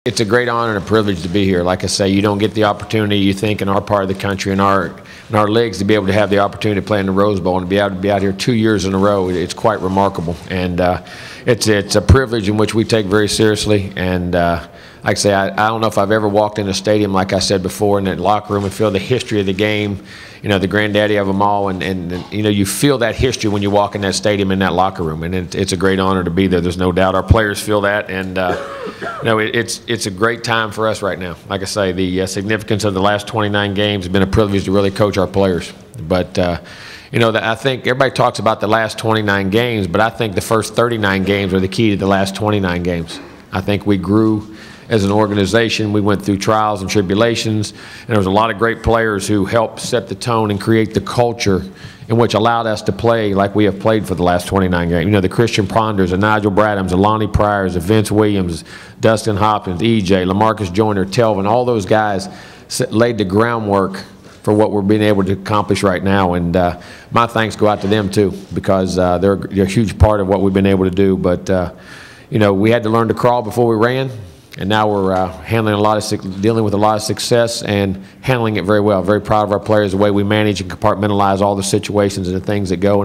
It's a great honor and a privilege to be here. Like I say, you don't get the opportunity, you think, in our part of the country, in our leagues, to be able to have the opportunity to play in the Rose Bowl and to be able to be out here 2 years in a row. It's quite remarkable, and it's a privilege in which we take very seriously. And like I say, I don't know if I've ever walked in a stadium, like I said before, in that locker room and feel the history of the game, the granddaddy of them all, and you feel that history when you walk in that stadium, in that locker room, and it's a great honor to be there. There's no doubt our players feel that, and it's a great time for us right now. Like I say, the significance of the last 29 games has been a privilege to really coach our players. But I think everybody talks about the last 29 games, but I think the first 39 games are the key to the last 29 games. I think we grew as an organization. We went through trials and tribulations, and there was a lot of great players who helped set the tone and create the culture in which allowed us to play like we have played for the last 29 games. The Christian Ponders, the Nigel Bradhams, the Lonnie Pryors, the Vince Williams, Dustin Hopkins, EJ, LaMarcus Joyner, Telvin, all those guys laid the groundwork for what we're being able to accomplish right now. And my thanks go out to them too, because they're a huge part of what we've been able to do. But we had to learn to crawl before we ran. And now we're dealing with a lot of success and handling it very well. Very proud of our players, the way we manage and compartmentalize all the situations and the things that go.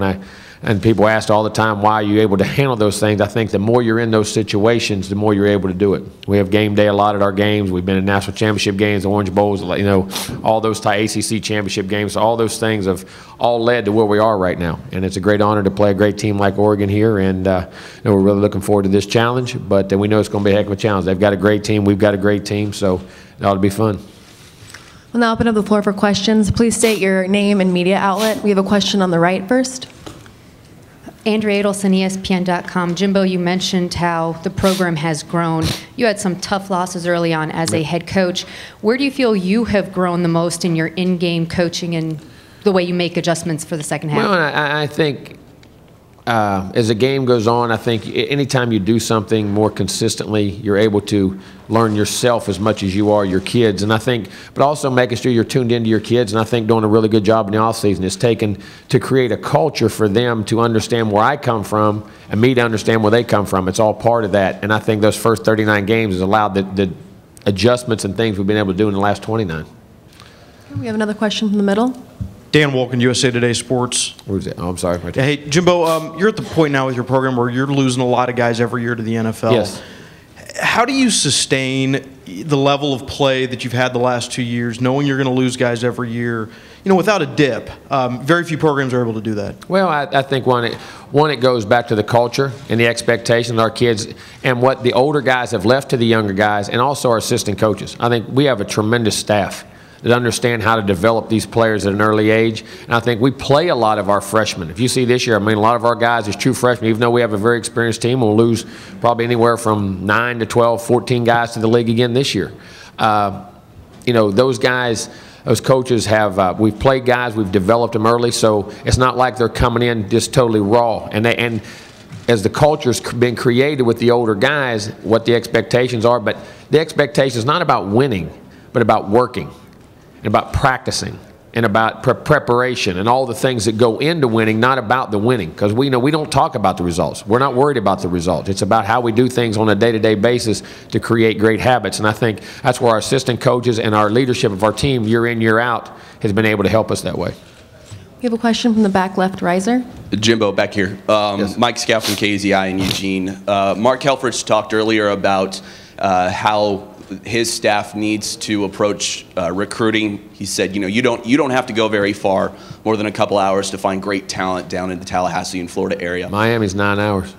And people ask all the time, why are you able to handle those things? I think the more you're in those situations, the more you're able to do it. We have game day a lot at our games. We've been in national championship games, Orange Bowls, all those ACC championship games. So all those things have all led to where we are right now. And it's a great honor to play a great team like Oregon here. And we're really looking forward to this challenge. But we know it's going to be a heck of a challenge. They've got a great team. We've got a great team. So it ought to be fun. We'll now open up the floor for questions. Please state your name and media outlet. We have a question on the right first. Andrea Adelson, ESPN.com. Jimbo, you mentioned how the program has grown. You had some tough losses early on as a head coach. Where do you feel you have grown the most in your in-game coaching and the way you make adjustments for the second half? Well, I think as the game goes on, I think anytime you do something more consistently, you're able to learn yourself as much as you are your kids. And I think, but also making sure you're tuned into your kids, and I think doing a really good job in the offseason is taken to create a culture for them to understand where I come from and me to understand where they come from. It's all part of that. And I think those first 39 games has allowed the adjustments and things we've been able to do in the last 29. We have another question from the middle. Dan Wolkin, USA Today Sports. Who's that? Oh, I'm sorry. Right. Hey, Jimbo, you're at the point now with your program where you're losing a lot of guys every year to the NFL. Yes. How do you sustain the level of play that you've had the last 2 years, knowing you're going to lose guys every year, without a dip? Very few programs are able to do that. Well, I think one, it goes back to the culture and the expectations of our kids and what the older guys have left to the younger guys, and also our assistant coaches. I think we have a tremendous staff that understand how to develop these players at an early age. And I think we play a lot of our freshmen. If you see this year, a lot of our guys is true freshmen. Even though we have a very experienced team, we'll lose probably anywhere from 9 to 12, 14 guys to the league again this year. Those guys, those coaches have, we've played guys, we've developed them early, so it's not like they're coming in just totally raw. And as the culture's been created with the older guys, what the expectations are, but the expectation is not about winning, but about working, and about practicing, and about preparation, and all the things that go into winning, not about the winning. Because we don't talk about the results. We're not worried about the results. It's about how we do things on a day-to-day basis to create great habits. And I think that's where our assistant coaches and our leadership of our team, year in, year out, has been able to help us that way. We have a question from the back left riser. Jimbo, back here. Yes. Mike Scout from KZI in Eugene. Mark Helfrich talked earlier about how his staff needs to approach recruiting. He said, you don't have to go very far, more than a couple hours, to find great talent down in the Tallahassee and Florida area. Miami's 9 hours.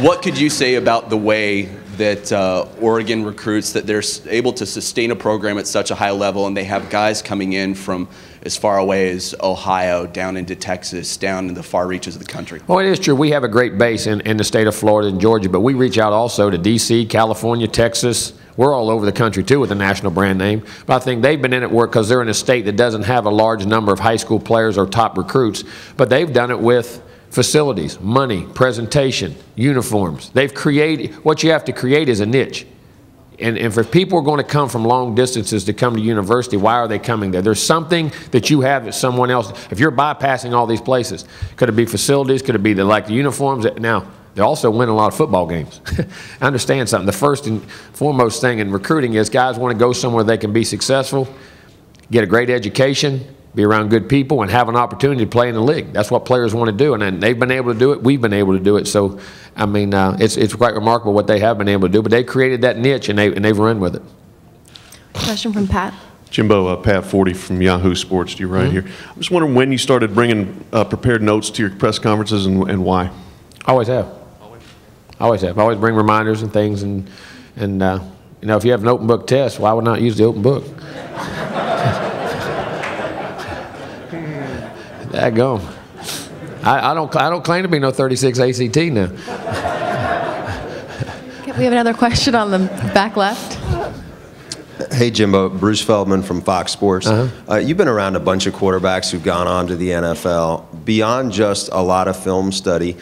What could you say about the way that Oregon recruits, that they're able to sustain a program at such a high level, and they have guys coming in from as far away as Ohio, down into Texas, down in the far reaches of the country? Well, it is true. We have a great base in the state of Florida and Georgia, but we reach out also to D.C., California, Texas. We're all over the country, too, with a national brand name. But I think they've been in it because they're in a state that doesn't have a large number of high school players or top recruits. But they've done it with facilities, money, presentation, uniforms. They've created, what you have to create is a niche. And if people are going to come from long distances to come to university, why are they coming there? There's something that you have that someone else, if you're bypassing all these places, could it be facilities, could it be the uniforms? Now, They also win a lot of football games. I understand something. The first and foremost thing in recruiting is guys want to go somewhere they can be successful, get a great education, be around good people, and have an opportunity to play in the league. That's what players want to do, and they've been able to do it. We've been able to do it. So, I mean, it's quite remarkable what they have been able to do. But they created that niche, and they've run with it. Question from Pat. Jimbo, Pat 40 from Yahoo Sports, you're right here. I was wondering when you started bringing prepared notes to your press conferences and why. Always have. Always have. I always bring reminders and things, and you know, if you have an open book test, why would not use the open book? Daggone. I don't claim to be no 36 ACT now. Okay, we have another question on the back left. Hey, Jimbo. Bruce Feldman from Fox Sports. You've been around a bunch of quarterbacks who've gone on to the NFL. Beyond just a lot of film study,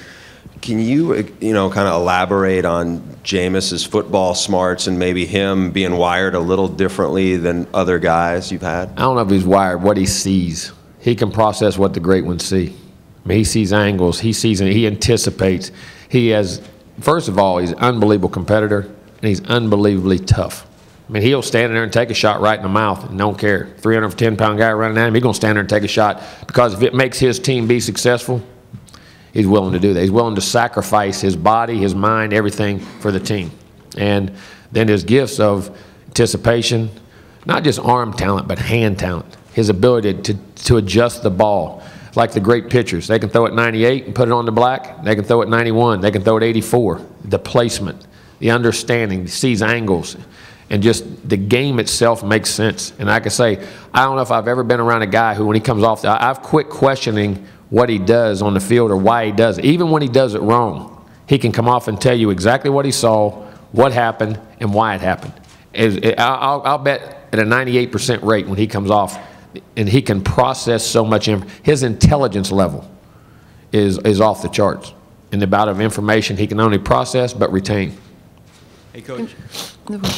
can you kind of elaborate on Jameis's football smarts and maybe him being wired a little differently than other guys you've had? I don't know if he's wired, what he sees. He can process what the great ones see. I mean, he sees angles, he anticipates. He has, first of all, he's an unbelievable competitor, and he's unbelievably tough. I mean, he'll stand there and take a shot right in the mouth and don't care. 310-pound guy running at him, he's going to stand there and take a shot because if it makes his team be successful, he's willing to do that. He's willing to sacrifice his body, his mind, everything for the team. And then his gifts of anticipation, not just arm talent, but hand talent. His ability to adjust the ball. Like the great pitchers. They can throw it 98 and put it on the black. They can throw it 91. They can throw it 84. The placement, the understanding, sees angles, and just the game itself makes sense. And I can say, I don't know if I've ever been around a guy who, when he comes off, I've quit questioning what he does on the field or why he does it. Even when he does it wrong, he can come off and tell you exactly what he saw, what happened, and why it happened. I'll bet at a 98% rate when he comes off, and he can process so much. His intelligence level is off the charts. In the amount of information he can not only process but retain. Hey, Coach.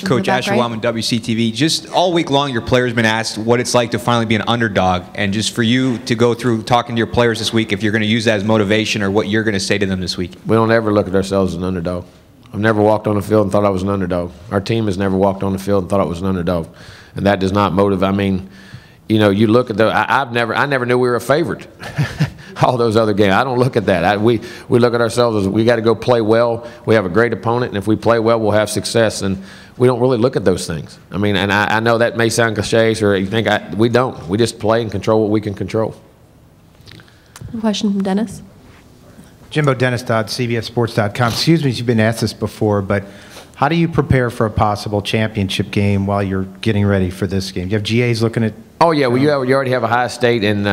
Coach Asher Wellman, WCTV. Just all week long, your players been asked what it's like to finally be an underdog, and just for you to go through talking to your players this week, if you're going to use that as motivation or what you're going to say to them this week. We don't ever look at ourselves as an underdog. I've never walked on the field and thought I was an underdog. Our team has never walked on the field and thought I was an underdog, and that does not motivate. I mean, you know, you look at the. I never knew we were a favorite. All those other games, I don't look at that. We look at ourselves as we got to go play well. We have a great opponent, and if we play well, we'll have success. And we don't really look at those things. I mean, and I know that may sound cliche, or you think we don't. We just play and control what we can control. Question from Dennis. Jimbo, Dennis.cbssports.com. Excuse me if you've been asked this before, but how do you prepare for a possible championship game while you're getting ready for this game? You have GAs looking at. Oh yeah, well you already have Ohio State and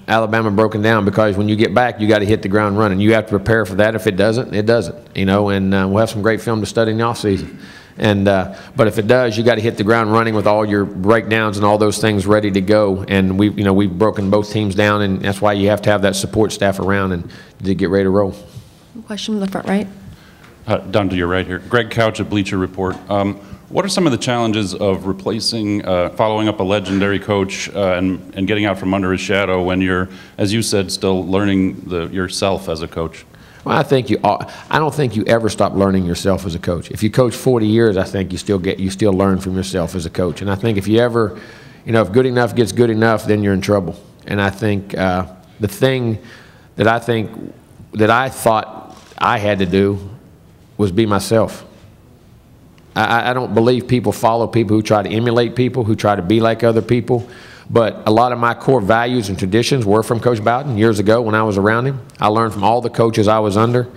Alabama broken down, because when you get back, you got to hit the ground running. You have to prepare for that. If it doesn't, it doesn't. You know, and we'll have some great film to study in the off season. And but if it does, you got to hit the ground running with all your breakdowns and all those things ready to go. And we've broken both teams down, and that's why you have to have that support staff around and to get ready to roll. Question from the front right. Down to your right here. Greg Couch at Bleacher Report. What are some of the challenges of replacing, following up a legendary coach and getting out from under his shadow when you're, as you said, still learning yourself as a coach? Well, I don't think you ever stop learning yourself as a coach. If you coach 40 years, I think you still learn from yourself as a coach. And I think if you ever, if good enough gets good enough, then you're in trouble. And I think the thing that I thought I had to do was be myself. I don't believe people follow people who try to emulate people, who try to be like other people. But a lot of my core values and traditions were from Coach Bowden years ago when I was around him. I learned from all the coaches I was under,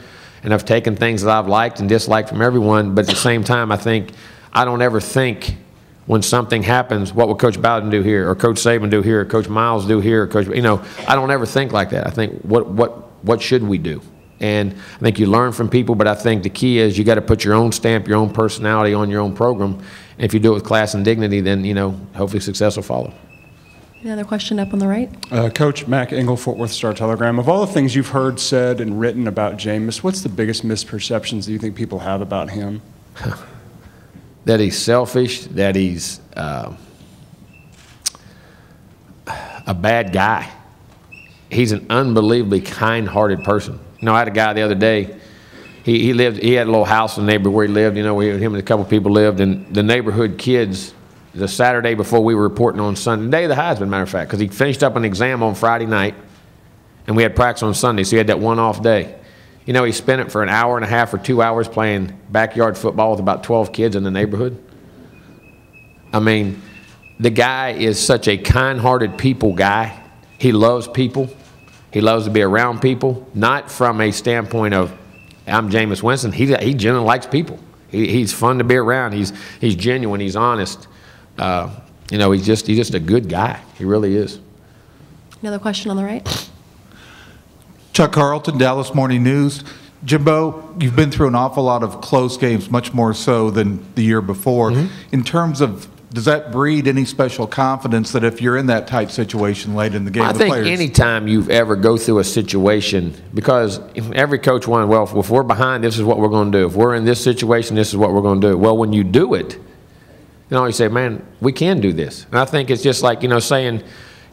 and I've taken things that I've liked and disliked from everyone. But at the same time, I don't ever think when something happens, what would Coach Bowden do here, or Coach Saban do here, or Coach Miles do here, or Coach, I don't ever think like that. I think, what should we do? And I think you learn from people, but I think the key is you got to put your own stamp, your own personality on your own program. And if you do it with class and dignity, then, hopefully success will follow. Another question up on the right. Coach Mac Engel, Fort Worth Star-Telegram. Of all the things you've heard said and written about Jameis, what's the biggest misperceptions that you think people have about him? That he's selfish, that he's a bad guy. He's an unbelievably kind-hearted person. I had a guy the other day, he lived. He had a little house in the neighborhood where he lived. You know, him and a couple people lived, and the neighborhood kids. The Saturday before we were reporting on Sunday, the day of the Heisman, matter of fact, because he finished up an exam on Friday night, and we had practice on Sunday, so he had that one-off day. You know, he spent it for an hour and a half or 2 hours playing backyard football with about 12 kids in the neighborhood. I mean, the guy is such a kind-hearted people guy. He loves people. He loves to be around people, not from a standpoint of, I'm Jameis Winston. He generally likes people. He's fun to be around. He's genuine. He's honest. You know, he's just a good guy. He really is. Another question on the right. Chuck Carlton, Dallas Morning News. Jimbo, you've been through an awful lot of close games, much more so than the year before. In terms of, does that breed any special confidence that if you're in that tight situation late in the game, I think anytime you ever go through a situation, because every coach wants, well, if we're behind, this is what we're going to do. If we're in this situation, this is what we're going to do. Well, when you do it, you know, you say, man, we can do this. And I think it's just like, you know, saying,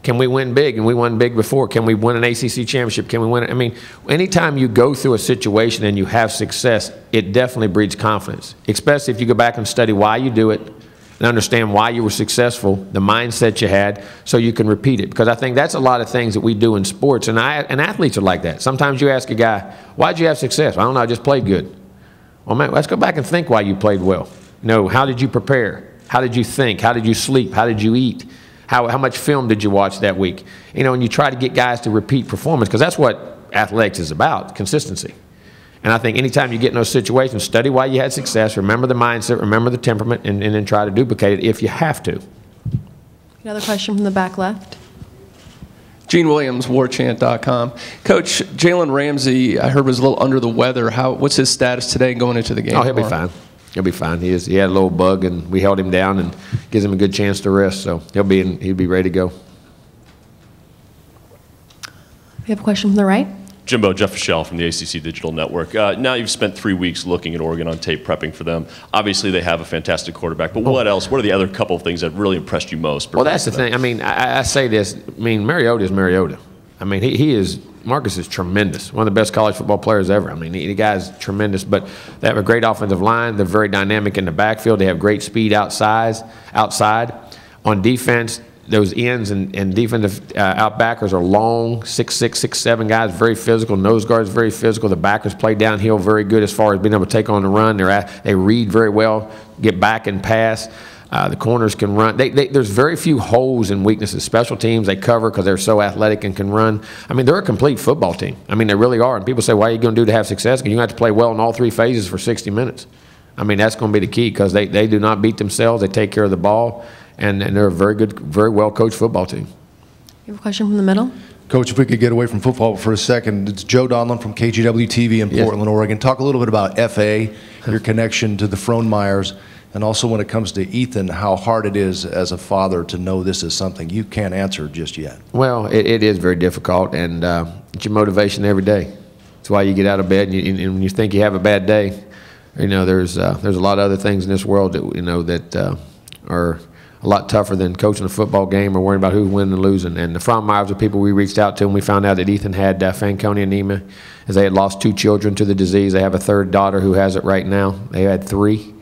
can we win big? And we won big before. Can we win an ACC championship? Can we win it? I mean, anytime you go through a situation and you have success, it definitely breeds confidence, especially if you go back and study why you do it and understand why you were successful, the mindset you had, so you can repeat it. Because I think that's a lot of things that we do in sports, and athletes are like that. Sometimes you ask a guy, why'd you have success? I don't know, I just played good. Well, man, let's go back and think why you played well. You know, how did you prepare? How did you think? How did you sleep? How did you eat? How much film did you watch that week? You know, and you try to get guys to repeat performance, because that's what athletics is about, consistency. And I think anytime you get in those situations, study why you had success, remember the mindset, remember the temperament, and then try to duplicate it if you have to. Another question from the back left. Gene Williams, warchant.com. Coach, Jalen Ramsey, I heard, was a little under the weather. What's his status today going into the game? Oh, he'll be fine. He'll be fine. He had a little bug, and we held him down and gives him a good chance to rest. So he'll be ready to go. We have a question from the right. Jimbo, Jeff Fischel from the ACC Digital Network. Now you've spent 3 weeks looking at Oregon on tape, prepping for them. Obviously, they have a fantastic quarterback, but what else? What are the other couple of things that really impressed you most? Well, that's the thing. I mean, I say this. I mean, Mariota is Mariota. I mean, Marcus is tremendous. One of the best college football players ever. I mean, the guy's tremendous. But they have a great offensive line. They're very dynamic in the backfield. They have great speed outside. On defense, those ends and defensive outbackers are long, 6'6", 6'7" guys, very physical. Nose guards, very physical. The backers play downhill very good as far as being able to take on the run. They read very well, get back and pass. The corners can run. There's very few holes and weaknesses. Special teams, they cover because they're so athletic and can run. I mean, they're a complete football team. I mean, they really are. And people say, what are you going to do to have success? Because you have to play well in all three phases for 60 minutes. I mean, that's going to be the key, because they do not beat themselves. They take care of the ball. And they're a very good, very well-coached football team. You have a question from the middle? Coach, if we could get away from football for a second, it's Joe Donlin from KGW-TV in Portland, Oregon. Talk a little bit about FA, your connection to the Frohnmeyers, and also when it comes to Ethan, how hard it is as a father to know this is something you can't answer just yet. Well, it is very difficult, and it's your motivation every day. It's why you get out of bed, and when you think you have a bad day, you know, there's a lot of other things in this world that, you know, that are a lot tougher than coaching a football game or worrying about who's winning and losing. And the Frohnmeyers are people we reached out to, and we found out that Ethan had Fanconi anemia, as they had lost 2 children to the disease. They have a 3rd daughter who has it right now. They had 3. You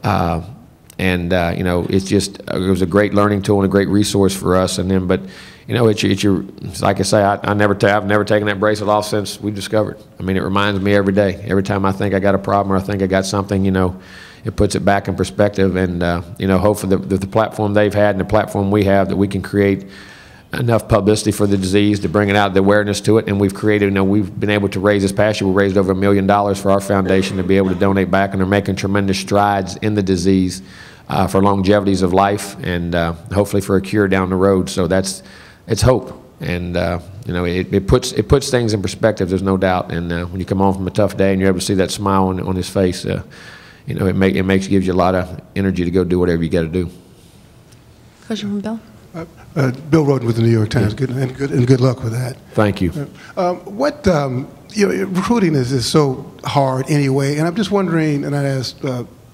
know, it was a great learning tool and a great resource for us. And then, but you know, it's like I say, I've never taken that bracelet off since we discovered. I mean, it reminds me every day. Every time I think I got a problem or I think I got something, you know, it puts it back in perspective. And you know, hopefully the platform they've had and the platform we have, that we can create enough publicity for the disease to bring it out, the awareness to it. And we've created, you know, we've been able to raise this past year, we raised over $1 million for our foundation to be able to donate back, and they're making tremendous strides in the disease for longevities of life, and hopefully for a cure down the road. So it's hope. And you know, it puts things in perspective, there's no doubt. And when you come home from a tough day and you're able to see that smile on his face, you know, gives you a lot of energy to go do whatever you got to do. Question from Bill. Bill Roden with the New York Times. Good luck with that. Thank you. You know, recruiting is so hard anyway, and I'm just wondering, and I asked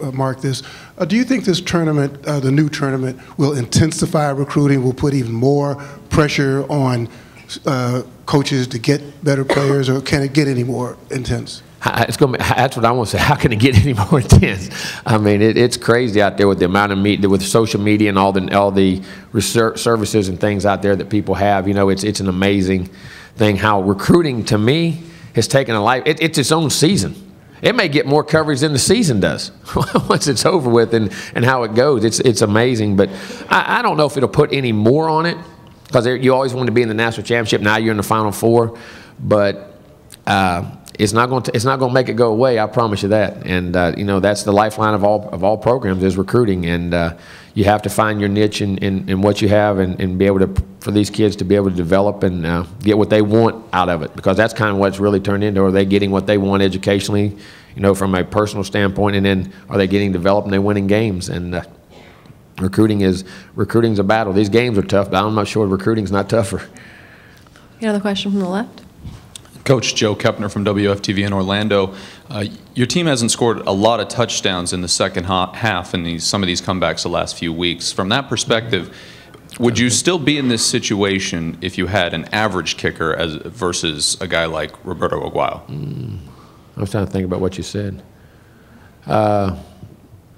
Mark this, do you think this tournament, the new tournament, will intensify recruiting, will put even more pressure on coaches to get better players, or can it get any more intense? That's what I want to say. How can it get any more intense? I mean, it's crazy out there with the amount of with social media and all the research services and things out there that people have. You know, it's an amazing thing how recruiting to me has taken a life. It's its own season. It may get more coverage than the season does once it's over with and how it goes. It's amazing, but I don't know if it'll put any more on it because you always want to be in the national championship. Now you're in the Final Four, but. It's not going to make it go away. I promise you that. And you know, that's the lifeline of all programs is recruiting. And you have to find your niche in what you have and be able to for these kids to be able to develop and get what they want out of it, because that's kind of what it's really turned into. Are they getting what they want educationally, you know, from a personal standpoint, and then are they getting developed and they winning games? And recruiting's a battle. These games are tough, but I'm not sure recruiting's not tougher. Another question from the left. Coach Joe Kepner from WFTV in Orlando. Your team hasn't scored a lot of touchdowns in the second half in some of these comebacks the last few weeks. From that perspective, would you still be in this situation if you had an average kicker versus a guy like Roberto Aguayo? I was trying to think about what you said.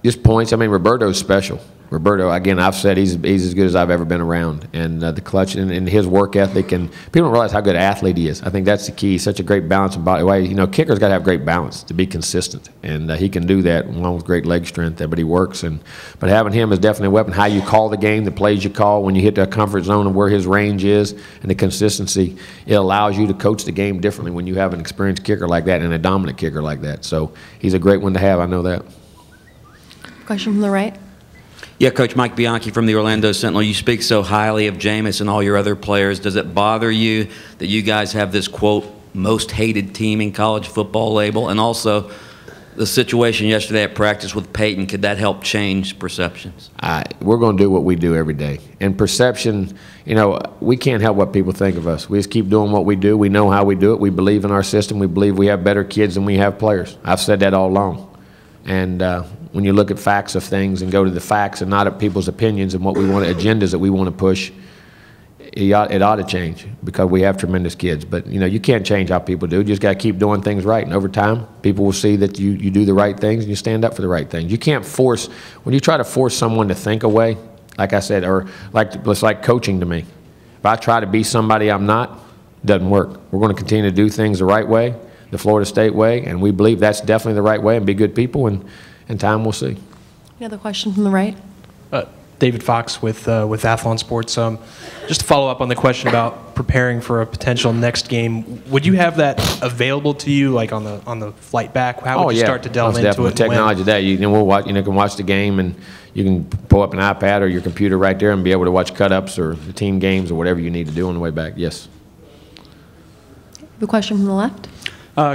Just points. I mean, Roberto's special. Roberto, again, I've said he's as good as I've ever been around, and the clutch and his work ethic, and people don't realize how good an athlete he is. I think that's the key. He's such a great balance and body. You know, kickers got to have great balance to be consistent, and he can do that along with great leg strength. But he works, but having him is definitely a weapon. How you call the game, the plays you call, when you hit the comfort zone of where his range is, and the consistency, it allows you to coach the game differently when you have an experienced kicker like that and a dominant kicker like that. So he's a great one to have. I know that. Question from the right. Yeah, Coach Mike Bianchi from the Orlando Sentinel. You speak so highly of Jameis and all your other players. Does it bother you that you guys have this, quote, most hated team in college football label? And also the situation yesterday at practice with Peyton, could that help change perceptions? We're going to do what we do every day. And perception, you know, we can't help what people think of us. We just keep doing what we do. We know how we do it. We believe in our system. We believe we have better kids than we have players. I've said that all along. And when you look at facts of things and go to the facts and not at people's opinions and what we want, agendas that we want to push, it ought to change because we have tremendous kids. But, you know, you can't change how people do. You just got to keep doing things right. And over time, people will see that you do the right things and you stand up for the right things. You can't force, when you try to force someone to think a way, like I said, or it's like coaching to me. If I try to be somebody I'm not, it doesn't work. We're going to continue to do things the right way, the Florida State way, and we believe that's definitely the right way and be good people, and time we'll see. Any other question from the right? David Fox with Athlon Sports. Just to follow up on the question about preparing for a potential next game, would you have that available to you, like on the flight back? How would you start to delve into it? Technology today, you can watch the game and you can pull up an iPad or your computer right there and be able to watch cut-ups or the team games or whatever you need to do on the way back. Yes. The question from the left.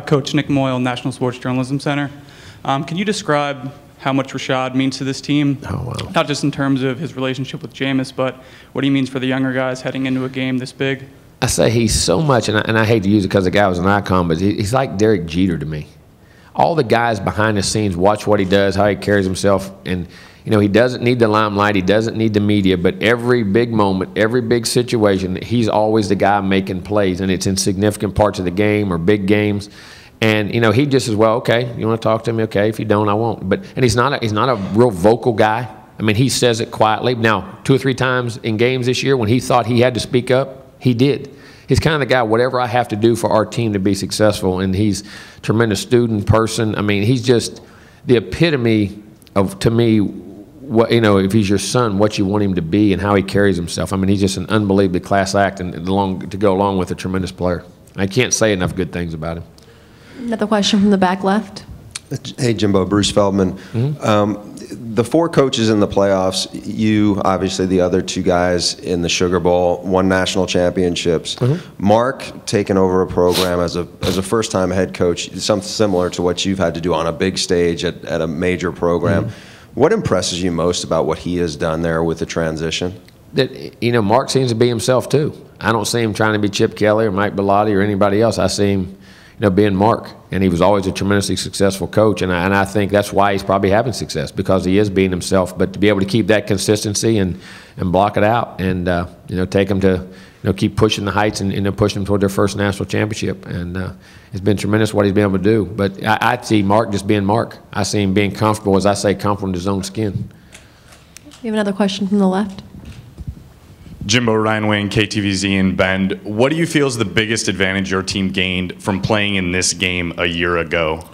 Coach Nick Moyle, National Sports Journalism Center. Can you describe how much Rashad means to this team? Oh, wow. Not just in terms of his relationship with Jameis, but what he means for the younger guys heading into a game this big? I say he's so much, and I hate to use it because the guy was an icon, but he's like Derek Jeter to me. All the guys behind the scenes watch what he does, how he carries himself, and you know, he doesn't need the limelight, he doesn't need the media, but every big moment, every big situation, he's always the guy making plays, and it's in significant parts of the game or big games. And you know, he just says, well, okay, you want to talk to me, okay? If you don't, I won't. And he's not a real vocal guy. I mean, he says it quietly. Now, 2 or 3 times in games this year when he thought he had to speak up, he did. He's kind of the guy, whatever I have to do for our team to be successful, and he's a tremendous student, person. I mean, he's just the epitome of, to me, what, you know, if he's your son, what you want him to be and how he carries himself. I mean, he's just an unbelievably class act and to go along with a tremendous player. I can't say enough good things about him. Another question from the back left. Hey, Jimbo, Bruce Feldman. The 4 coaches in the playoffs, you, obviously the other 2 guys in the Sugar Bowl, won national championships. Mark taking over a program as a first-time head coach, something similar to what you've had to do on a big stage at a major program. What impresses you most about what he has done there with the transition? That, you know, Mark seems to be himself too. I don't see him trying to be Chip Kelly or Mike Bellotti or anybody else. I see him, you know, being Mark, and he was always a tremendously successful coach, and I think that's why he's probably having success, because he is being himself. But to be able to keep that consistency and block it out, and you know, take him to, you keep pushing the heights and pushing them toward their first national championship. And it's been tremendous what he's been able to do. But I see Mark just being Mark. I see him being comfortable, as I say, comfortable in his own skin. We have another question from the left. Jimbo, Ryan Wayne, KTVZ in Bend. What do you feel is the biggest advantage your team gained from playing in this game a year ago?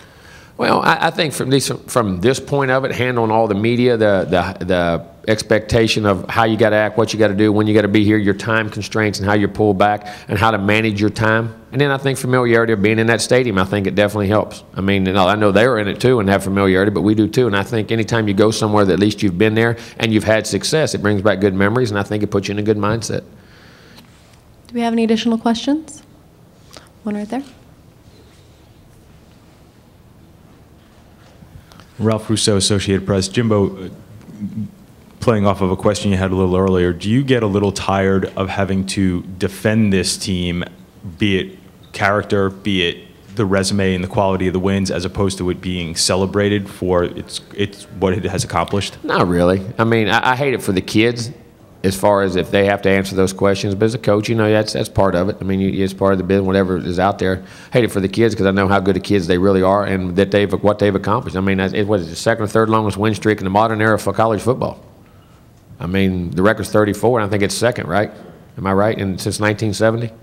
Well, I think from this point of it, handling all the media, the expectation of how you got to act, what you got to do, when you got to be here, your time constraints and how you pull back and how to manage your time. And then I think familiarity of being in that stadium, I think it definitely helps. I mean, I know they were in it too and have familiarity, but we do too. And I think anytime you go somewhere that at least you've been there and you've had success, it brings back good memories, and I think it puts you in a good mindset. Do we have any additional questions? One right there. Ralph Rousseau, Associated Press. Jimbo, playing off of a question you had a little earlier, do you get a little tired of having to defend this team, be it character, be it the resume and the quality of the wins, as opposed to it being celebrated for it's what it has accomplished? Not really. I mean, I hate it for the kids as far as if they have to answer those questions. But as a coach, that's part of it. I mean, it's part of the business, whatever is out there. I hate it for the kids because I know how good of kids they really are and that what they've accomplished. I mean, what is it, the second or third longest win streak in the modern era for college football? I mean, the record's 34, and I think it's second, right? Am I right? And since 1970?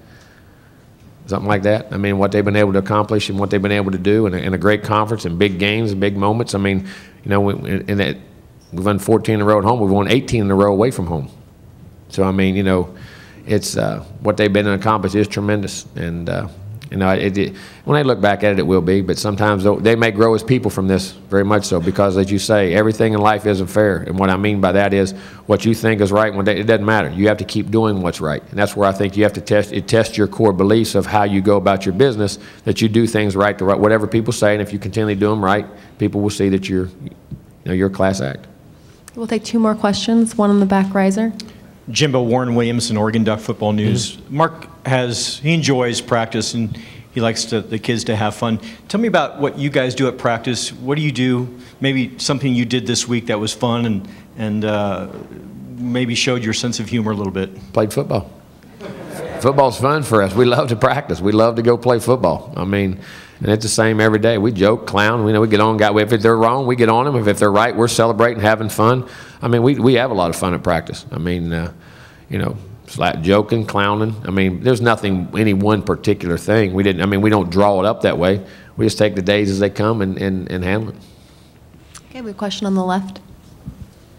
Something like that. I mean, what they've been able to accomplish and what they've been able to do in a great conference and big games and big moments. I mean, we've won 14 in a row at home. We've won 18 in a row away from home. So, I mean, it's what they've been able to accomplish is tremendous. And, when I look back at it, it will be. But sometimes they may grow as people from this, very much so, because, as you say, everything in life isn't fair. And what I mean by that is what you think is right, it doesn't matter. You have to keep doing what's right. And that's where I think you have to test your core beliefs of how you go about your business, that you do things right, whatever people say. And if you continually do them right, people will see that you're a class act. We'll take two more questions, one on the back riser. Jimbo, Warren Williamson, Oregon Duck Football News. Mark he enjoys practice and he likes the kids to have fun. Tell me about what you guys do at practice. What do you do? Maybe something you did this week that was fun and maybe showed your sense of humor a little bit. Played football. Football's fun for us. We love to practice. We love to go play football. I mean, and it's the same every day. We joke, clown. We get on. If they're wrong, we get on them. If they're right, we're celebrating, having fun. I mean, we have a lot of fun at practice. I mean, like joking, clowning. I mean, there's nothing, any one particular thing. We don't draw it up that way. We just take the days as they come and handle it. Okay, we have a question on the left.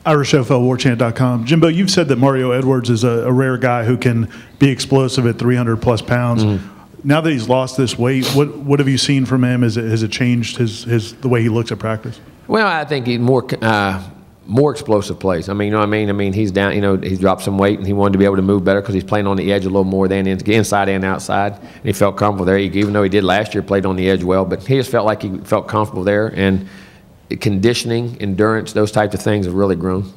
Irish FL, warchant.com. Jimbo, you've said that Mario Edwards is a rare guy who can be explosive at 300-plus pounds. Mm-hmm. Now that he's lost this weight, what have you seen from him? Has it changed the way he looks at practice? Well, I think he's more explosive plays. I mean, you know what I mean? I mean, he's down, he's dropped some weight and he wanted to be able to move better because he's playing on the edge a little more than inside and outside. And he felt comfortable there, even though he did last year, played on the edge well. But he just felt like he felt comfortable there. And conditioning, endurance, those types of things have really grown.